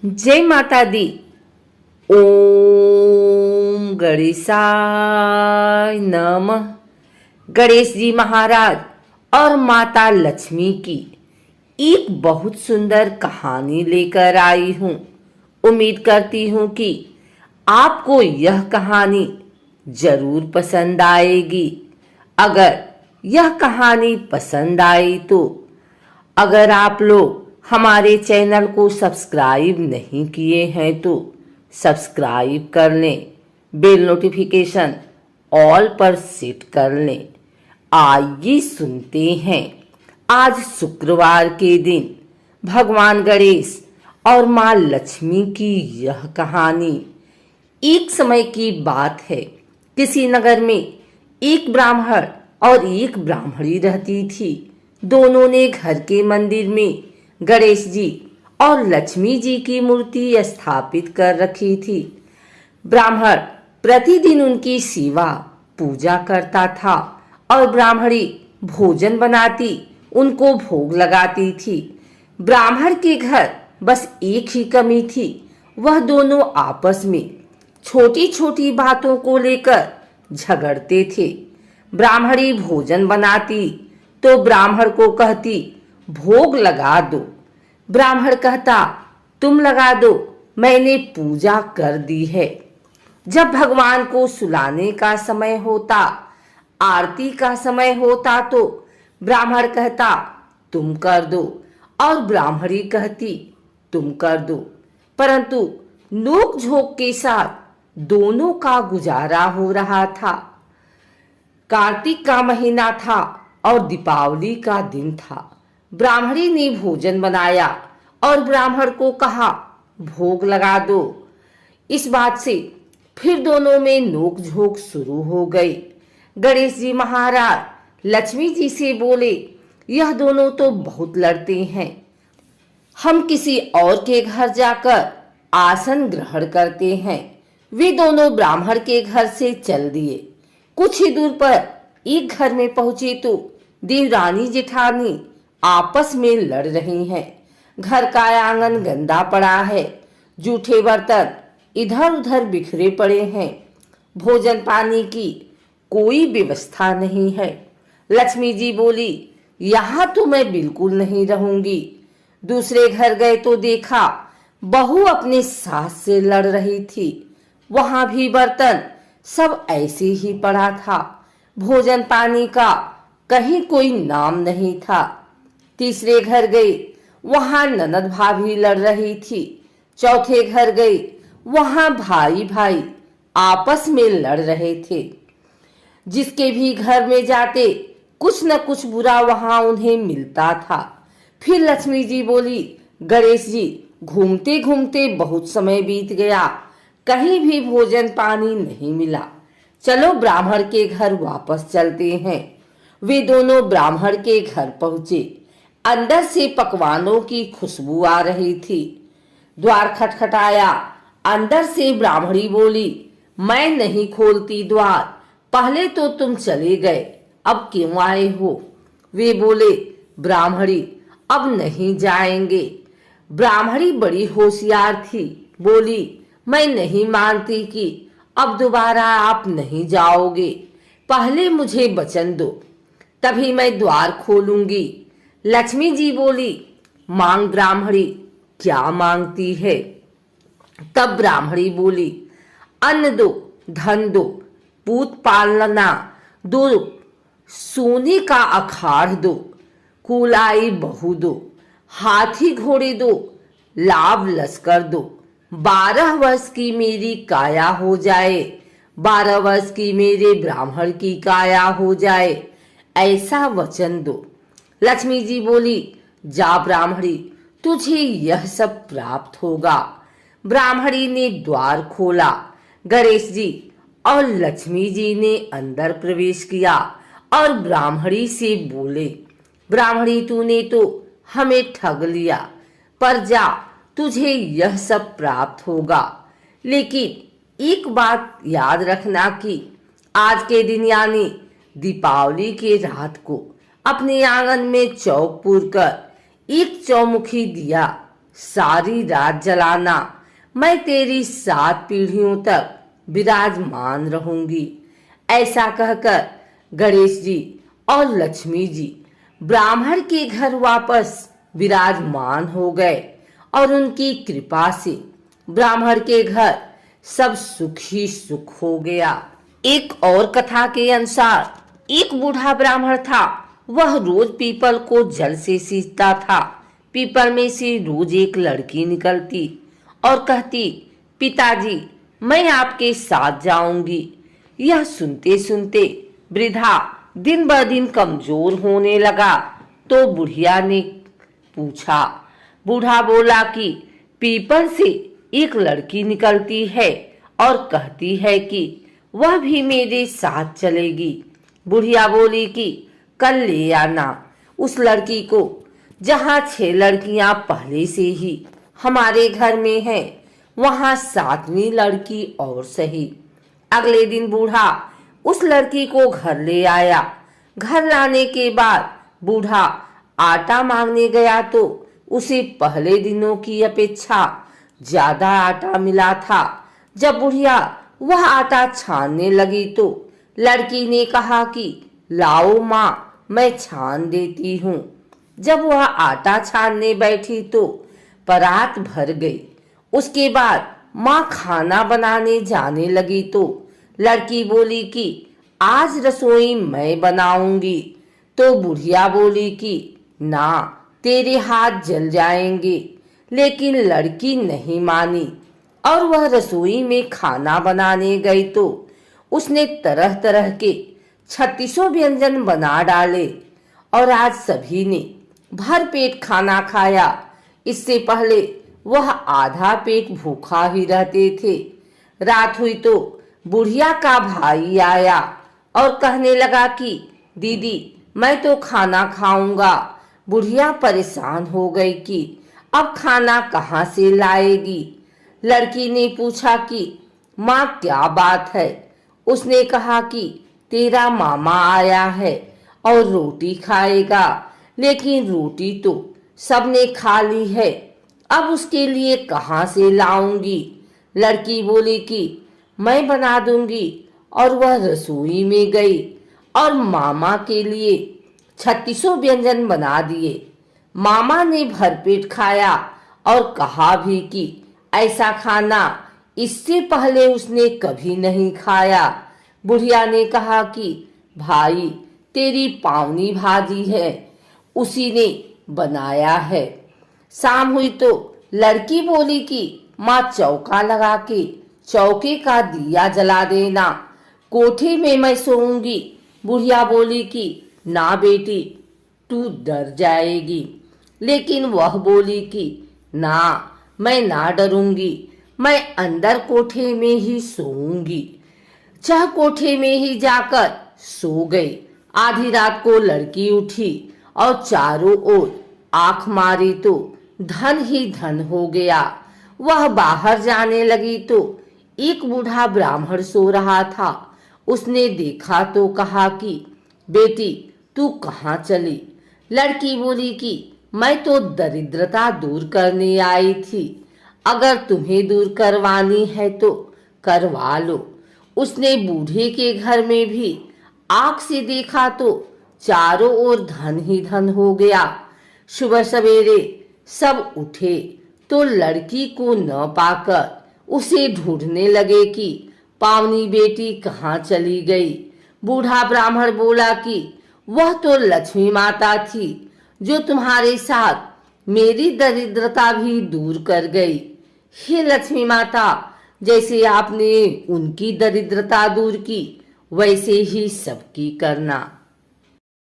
जय माता दी। ओम गणेशाय नमः। गणेश जी महाराज और माता लक्ष्मी की एक बहुत सुंदर कहानी लेकर आई हूँ। उम्मीद करती हूँ कि आपको यह कहानी जरूर पसंद आएगी। अगर यह कहानी पसंद आई तो अगर आप लोग हमारे चैनल को सब्सक्राइब नहीं किए हैं तो सब्सक्राइब कर लें, बेल नोटिफिकेशन ऑल पर सेट कर लें। आइए सुनते हैं आज शुक्रवार के दिन भगवान गणेश और माँ लक्ष्मी की यह कहानी। एक समय की बात है, किसी नगर में एक ब्राह्मण और एक ब्राह्मणी रहती थी। दोनों ने घर के मंदिर में गणेश जी और लक्ष्मी जी की मूर्ति स्थापित कर रखी थी। ब्राह्मण प्रतिदिन उनकी सेवा पूजा करता था और ब्राह्मणी भोजन बनाती, उनको भोग लगाती थी। ब्राह्मण के घर बस एक ही कमी थी, वह दोनों आपस में छोटी छोटी बातों को लेकर झगड़ते थे। ब्राह्मणी भोजन बनाती तो ब्राह्मण को कहती भोग लगा दो। ब्राह्मण कहता तुम लगा दो, मैंने पूजा कर दी है। जब भगवान को सुलाने का समय होता, आरती का समय होता तो ब्राह्मण कहता तुम कर दो और ब्राह्मणी कहती तुम कर दो। परंतु नोक झोंक के साथ दोनों का गुजारा हो रहा था। कार्तिक का महीना था और दीपावली का दिन था। ब्राह्मणी ने भोजन बनाया और ब्राह्मण को कहा भोग लगा दो। इस बात से फिर दोनों में नोक-झोंक शुरू हो गई। गणेश जी महाराज लक्ष्मी जी से बोले, यह दोनों तो बहुत लड़ते हैं, हम किसी और के घर जाकर आसन ग्रहण करते हैं। वे दोनों ब्राह्मण के घर से चल दिए। कुछ ही दूर पर एक घर में पहुंचे तो देवरानी जेठानी आपस में लड़ रही हैं। घर का आंगन गंदा पड़ा है, जूठे बर्तन इधर उधर बिखरे पड़े हैं, भोजन पानी की कोई व्यवस्था नहीं है। लक्ष्मी जी बोली, यहाँ तो मैं बिल्कुल नहीं रहूंगी। दूसरे घर गए तो देखा बहू अपने सास से लड़ रही थी। वहां भी बर्तन सब ऐसे ही पड़ा था, भोजन पानी का कहीं कोई नाम नहीं था। तीसरे घर गई, वहां ननद भाभी लड़ रही थी। चौथे घर गई, वहां भाई भाई आपस में लड़ रहे थे। जिसके भी घर में जाते कुछ न कुछ बुरा वहां उन्हें मिलता था। फिर लक्ष्मी जी बोली, गणेश जी घूमते घूमते बहुत समय बीत गया, कहीं भी भोजन पानी नहीं मिला, चलो ब्राह्मण के घर वापस चलते हैं। वे दोनों ब्राह्मण के घर पहुंचे। अंदर से पकवानों की खुशबू आ रही थी। द्वार खटखटाया। अंदर से ब्राह्मणी बोली, मैं नहीं खोलती द्वार, पहले तो तुम चले गए, अब क्यों आए हो? वे बोले, ब्राह्मणी अब नहीं जाएंगे। ब्राह्मणी बड़ी होशियार थी, बोली, मैं नहीं मानती कि अब दोबारा आप नहीं जाओगे, पहले मुझे वचन दो, तभी मैं द्वार खोलूंगी। लक्ष्मी जी बोली, मांग ब्राह्मणी, क्या मांगती है? तब ब्राह्मणी बोली, अन्न दो, धन दो, पूत पालना दो, सोने का अखाड़ दो, कुलाई बहू दो, हाथी घोड़े दो, लाभ लश्कर दो, 12 वर्ष की मेरी काया हो जाए, 12 वर्ष की मेरे ब्राह्मण की काया हो जाए, ऐसा वचन दो। लक्ष्मी जी बोली, जा ब्राह्मणी, तुझे यह सब प्राप्त होगा। ब्राह्मणी ने द्वार खोला। गणेश जी और लक्ष्मी जी ने अंदर प्रवेश किया और ब्राह्मणी से बोले, ब्राह्मणी तूने तो हमें ठग लिया, पर जा तुझे यह सब प्राप्त होगा। लेकिन एक बात याद रखना कि आज के दिन यानी दीपावली के रात को अपने आंगन में चौक पूर कर एक चौमुखी दिया सारी रात जलाना, मैं तेरी 7 पीढ़ियों तक विराजमान रहूंगी। ऐसा कहकर गणेश जी और लक्ष्मी जी ब्राह्मण के घर वापस विराजमान हो गए और उनकी कृपा से ब्राह्मण के घर सब सुख ही सुख हो गया। एक और कथा के अनुसार एक बूढ़ा ब्राह्मण था। वह रोज पीपल को जल से सींचता था। पीपल में से रोज एक लड़की निकलती और कहती, पिताजी मैं आपके साथ जाऊंगी। यह सुनते सुनते वृद्धा दिन ब दिन कमजोर होने लगा। तो बुढ़िया ने पूछा। बूढ़ा बोला कि पीपल से एक लड़की निकलती है और कहती है कि वह भी मेरे साथ चलेगी। बुढ़िया बोली कि कल ले आना उस लड़की को, जहाँ 6 लड़कियां पहले से ही हमारे घर में हैं, वहाँ 7वीं लड़की और सही। अगले दिन बूढ़ा उस लड़की को घर ले आया। घर लाने के बाद बूढ़ा आटा मांगने गया तो उसे पहले दिनों की अपेक्षा ज्यादा आटा मिला था। जब बुढ़िया वह आटा छानने लगी तो लड़की ने कहा कि लाओ माँ, मैं छान देती हूँ। जब वह आटा छानने बैठी तो परात भर गई। उसके बाद माँ खाना बनाने जाने लगी तो लड़की बोली कि आज रसोई मैं बनाऊंगी। तो बुढ़िया बोली कि ना, तेरे हाथ जल जाएंगे। लेकिन लड़की नहीं मानी और वह रसोई में खाना बनाने गई तो उसने तरह तरह के 36 व्यंजन बना डाले और आज सभी ने भर पेट खाना खाया। इससे पहले वह आधा पेट भूखा ही रहते थे। रात हुई तो बुढ़िया का भाई आया और कहने लगा कि दीदी मैं तो खाना खाऊंगा। बुढ़िया परेशान हो गई कि अब खाना कहाँ से लाएगी। लड़की ने पूछा कि माँ क्या बात है। उसने कहा कि तेरा मामा आया है और रोटी खाएगा, लेकिन रोटी तो सबने खा ली है, अब उसके लिए कहाँ से लाऊंगी। लड़की बोली कि मैं बना दूंगी और वह रसोई में गई और मामा के लिए 36 व्यंजन बना दिए। मामा ने भरपेट खाया और कहा भी कि ऐसा खाना इससे पहले उसने कभी नहीं खाया। बुढ़िया ने कहा कि भाई तेरी पावनी भाजी है, उसी ने बनाया है। शाम हुई तो लड़की बोली कि माँ चौका लगा के चौके का दिया जला देना, कोठे में मैं सोऊंगी। बुढ़िया बोली कि ना बेटी, तू डर जाएगी। लेकिन वह बोली कि ना, मैं ना डरूंगी, मैं अंदर कोठे में ही सोऊंगी। चाह कोठे में ही जाकर सो गई। आधी रात को लड़की उठी और चारों ओर आंख मारी तो धन ही धन हो गया। वह बाहर जाने लगी तो एक बूढ़ा ब्राह्मण सो रहा था। उसने देखा तो कहा कि बेटी तू कहाँ चली। लड़की बोली कि मैं तो दरिद्रता दूर करने आई थी, अगर तुम्हें दूर करवानी है तो करवा लो। उसने बूढ़े के घर में भी आंख से देखा तो चारों ओर धन ही धन हो गया। सुबह सवेरे सब उठे तो लड़की को न पाकर उसे ढूंढने लगे कि पावनी बेटी कहाँ चली गई। बूढ़ा ब्राह्मण बोला कि वह तो लक्ष्मी माता थी जो तुम्हारे साथ मेरी दरिद्रता भी दूर कर गई। हे लक्ष्मी माता, जैसे आपने उनकी दरिद्रता दूर की वैसे ही सबकी करना।